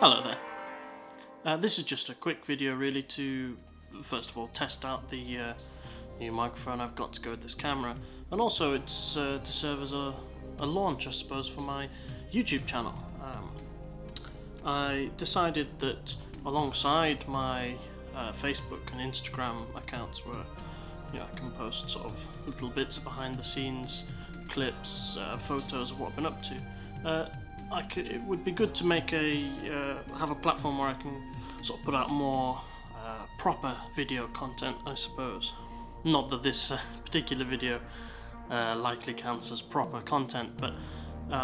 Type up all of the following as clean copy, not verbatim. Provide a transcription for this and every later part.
Hello there. This is just a quick video really to, first of all, test out the new microphone I've got to go with this camera, and also it's to serve as a launch, I suppose, for my YouTube channel. I decided that alongside my Facebook and Instagram accounts where I can post sort of little bits of behind the scenes clips, photos of what I've been up to. It would be good to make have a platform where I can sort of put out more proper video content, I suppose. Not that this particular video likely counts as proper content, but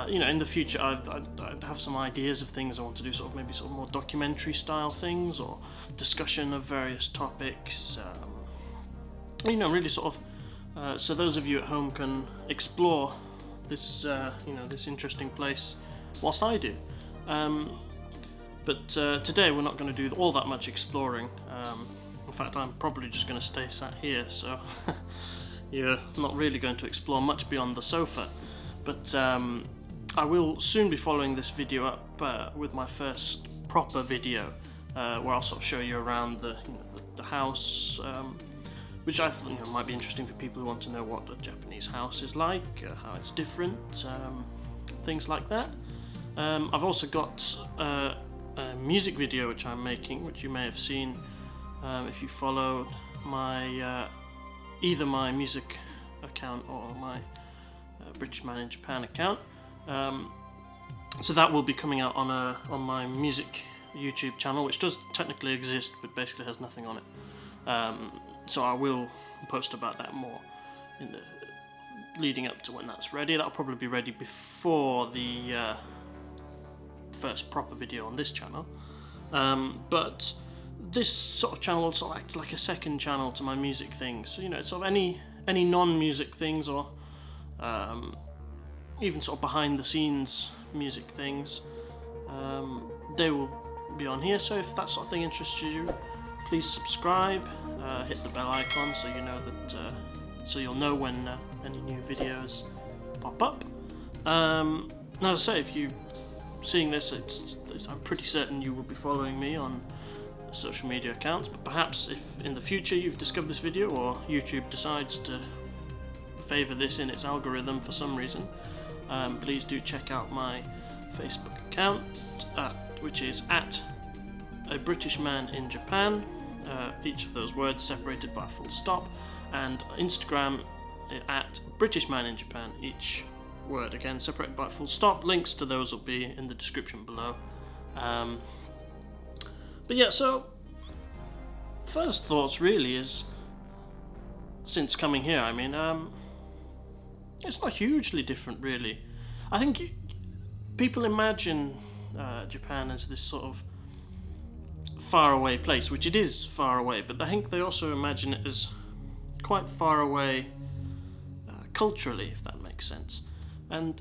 in the future I'd have some ideas of things I want to do, maybe more documentary style things, or discussion of various topics. Really so those of you at home can explore this this interesting place whilst I do. But today we're not going to do all that much exploring. In fact, I'm probably just going to stay sat here, so you're not really going to explore much beyond the sofa. But I will soon be following this video up with my first proper video, where I'll sort of show you around the house, which I think might be interesting for people who want to know what a Japanese house is like, how it's different, things like that. I've also got a music video which I'm making, which you may have seen if you followed my either my music account or my British Man in Japan account. So that will be coming out on my music YouTube channel, which does technically exist but basically has nothing on it. So I will post about that more in the leading up to when that's ready. That'll probably be ready before the first proper video on this channel, but this sort of channel will act like a second channel to my music things. So any non-music things, or even behind the scenes music things, they will be on here. So if that sort of thing interests you, please subscribe, hit the bell icon so you know that so you'll know when any new videos pop up. And as I say, if you seeing this, I'm pretty certain you will be following me on social media accounts, but perhaps if in the future you've discovered this video, or YouTube decides to favour this in its algorithm for some reason, please do check out my Facebook account, which is at A British Man in Japan, each of those words separated by a full stop, and Instagram at British Man in Japan, each word again separated by a full stop. Links to those will be in the description below. But yeah, so first thoughts really is, since coming here, it's not hugely different really. I think people imagine Japan as this sort of far away place, which it is far away, but I think they also imagine it as quite far away culturally, if that makes sense. And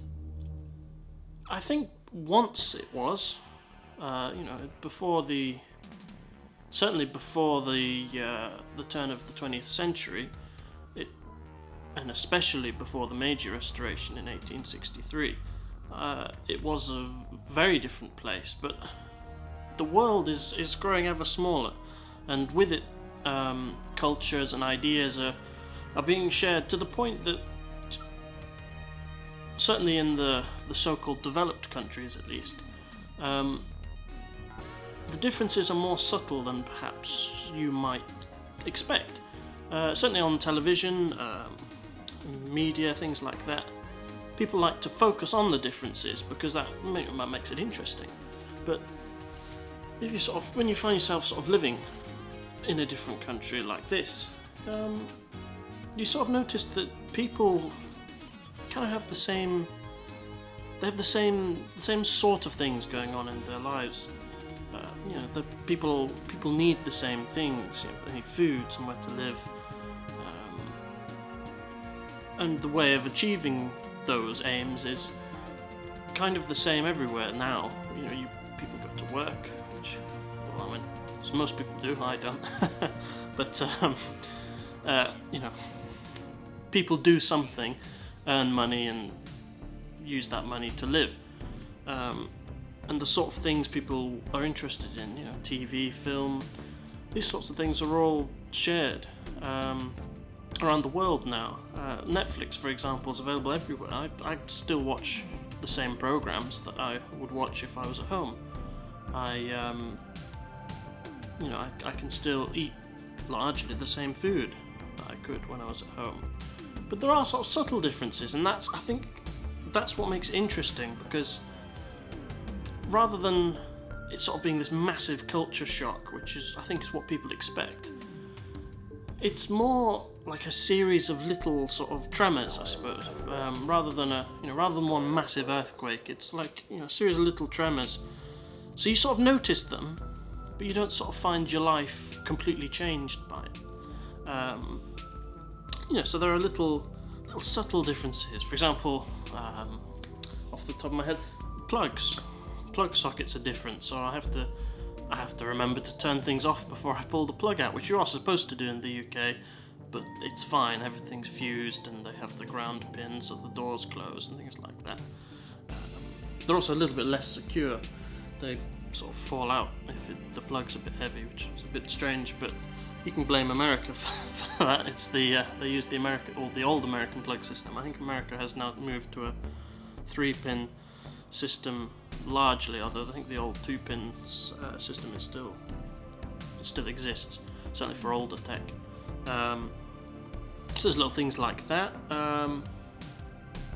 I think once it was, certainly before the turn of the 20th century, and especially before the Meiji Restoration in 1863, it was a very different place. But the world is growing ever smaller, and with it, cultures and ideas are being shared to the point that, certainly in the so-called developed countries at least, the differences are more subtle than perhaps you might expect. Certainly on television, media, things like that, people like to focus on the differences because that makes it interesting. But if you when you find yourself living in a different country like this, you notice that people kind of have the same sort of things going on in their lives. The people need the same things. They need food, somewhere to live, and the way of achieving those aims is kind of the same everywhere now. People go to work, which, so most people do. I don't, but people do something, earn money, and use that money to live. and the sort of things people are interested in, you know, TV, film, these sorts of things are all shared around the world now. Netflix, for example, is available everywhere. I still watch the same programs that I would watch if I was at home. You know, I can still eat largely the same food that I could when I was at home. But there are sort of subtle differences, and I think that's what makes it interesting, because rather than it sort of being this massive culture shock, which I think is what people expect, it's more like a series of little sort of tremors, I suppose, rather than one massive earthquake. It's like, you know, a series of little tremors. So you sort of notice them, but you don't sort of find your life completely changed by it. You know, so there are little subtle differences. For example, off the top of my head, plug sockets are different, so I have to remember to turn things off before I pull the plug out, which you are supposed to do in the UK, but it's fine, everything's fused and they have the ground pin so the doors close and things like that. They're also a little bit less secure. They sort of fall out if the plug's a bit heavy, which is a bit strange, but you can blame America for that. It's they use the old American plug system. I think America has now moved to a 3-pin system largely, although I think the old 2-pin system still exists, certainly for older tech. So there's little things like that.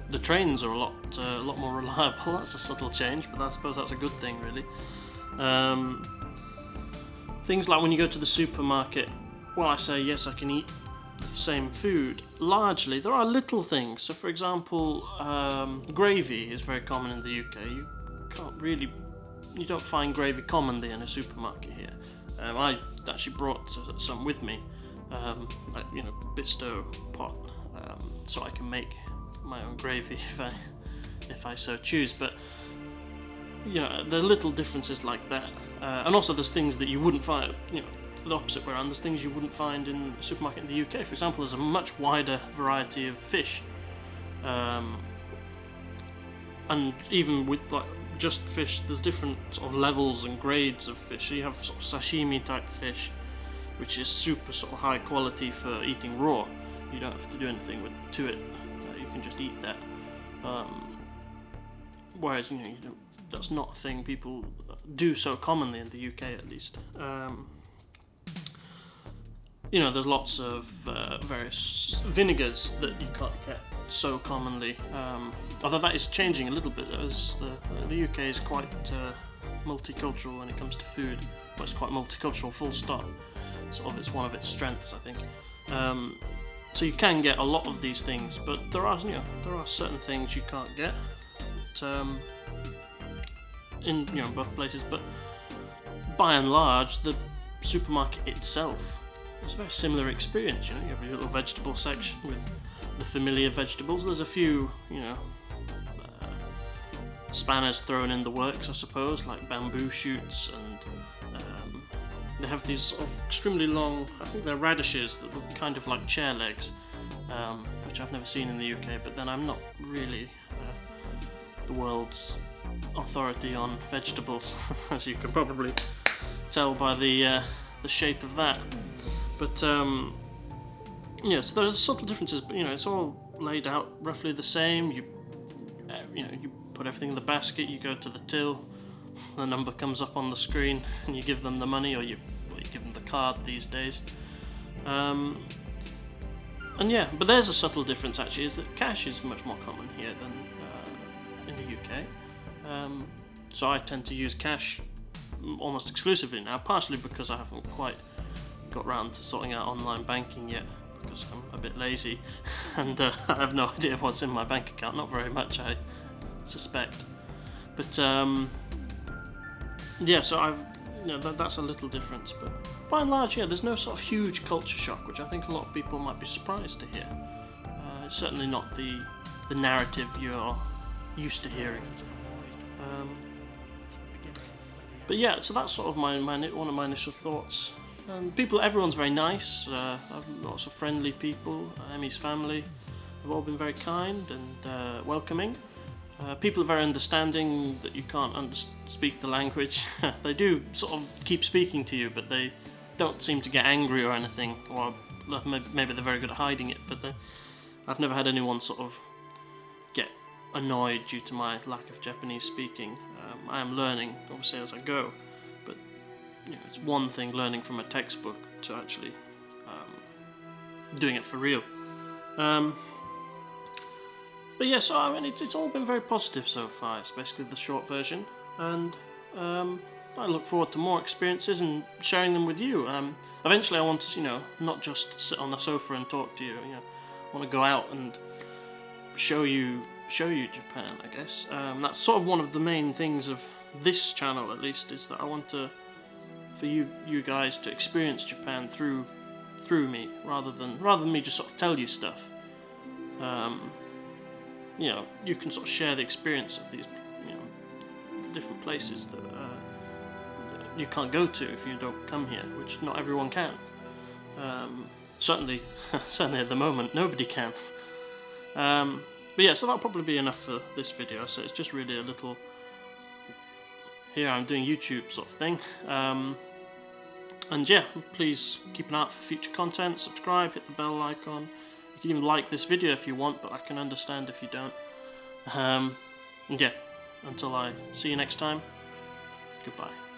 The trains are a lot more reliable. That's a subtle change, but I suppose that's a good thing, really. Things like when you go to the supermarket, well, I say yes, I can eat the same food. Largely, there are little things. So, for example, gravy is very common in the UK. You don't find gravy commonly in a supermarket here. I actually brought some with me, Bisto pot, so I can make my own gravy if I so choose. But you know, there are little differences like that, and also there's things that you wouldn't find. You know, the opposite way around. There's things you wouldn't find in a supermarket in the UK. For example, there's a much wider variety of fish, and even with like just fish, there's different sort of levels and grades of fish. So you have sort of sashimi type fish, which is super sort of high quality for eating raw. You don't have to do anything to it. You can just eat that. Whereas, you know, that's not a thing people do so commonly in the UK, at least. You know, there's lots of various vinegars that you can't get so commonly. Although that is changing a little bit, as the UK is quite multicultural when it comes to food. Well, it's quite multicultural, full stop. It's one of its strengths, I think. So you can get a lot of these things, but there are certain things you can't get in both places. But by and large, the supermarket itself is a very similar experience. You know, you have your little vegetable section with the familiar vegetables. There's a few, spanners thrown in the works, I suppose, like bamboo shoots, and they have these sort of extremely long, I think they're radishes that look kind of like chair legs, which I've never seen in the UK, but then I'm not really the world's authority on vegetables, as you can probably tell by the shape of that. But so there's subtle differences, but it's all laid out roughly the same. You put everything in the basket, you go to the till, the number comes up on the screen, and you give them the money, or you give them the card these days. But there's a subtle difference actually, is that cash is much more common here than in the UK. So I tend to use cash almost exclusively now, partially because I haven't quite got round to sorting out online banking yet, because I'm a bit lazy and I have no idea what's in my bank account. Not very much, I suspect. But so that's a little difference. But by and large, there's no sort of huge culture shock, which I think a lot of people might be surprised to hear. It's certainly not the narrative you're used to hearing. So that's sort of one of my initial thoughts. Everyone's very nice. I've lots of friendly people. Emmy's family have all been very kind and welcoming. People are very understanding that you can't speak the language. They do sort of keep speaking to you, but they don't seem to get angry or anything, or maybe they're very good at hiding it, but I've never had anyone sort of get annoyed due to my lack of Japanese speaking. I am learning, obviously, as I go, but you know, it's one thing learning from a textbook to actually doing it for real. But yeah, so I mean, it's all been very positive so far. It's basically the short version, and I look forward to more experiences and sharing them with you. Eventually, I want to, you know, not just sit on the sofa and talk to you. You know, I want to go out and show you Japan, I guess. That's sort of one of the main things of this channel, at least, is that I want for you guys to experience Japan through me, rather than me just sort of tell you stuff. You know, you can sort of share the experience of these, you know, different places that you can't go to if you don't come here, which not everyone can. Certainly at the moment, nobody can. But yeah, so that'll probably be enough for this video. So it's just really a little, here I'm doing YouTube sort of thing. And yeah, please keep an eye out for future content, subscribe, hit the bell icon. You can even like this video if you want, but I can understand if you don't. And yeah, until I see you next time, goodbye.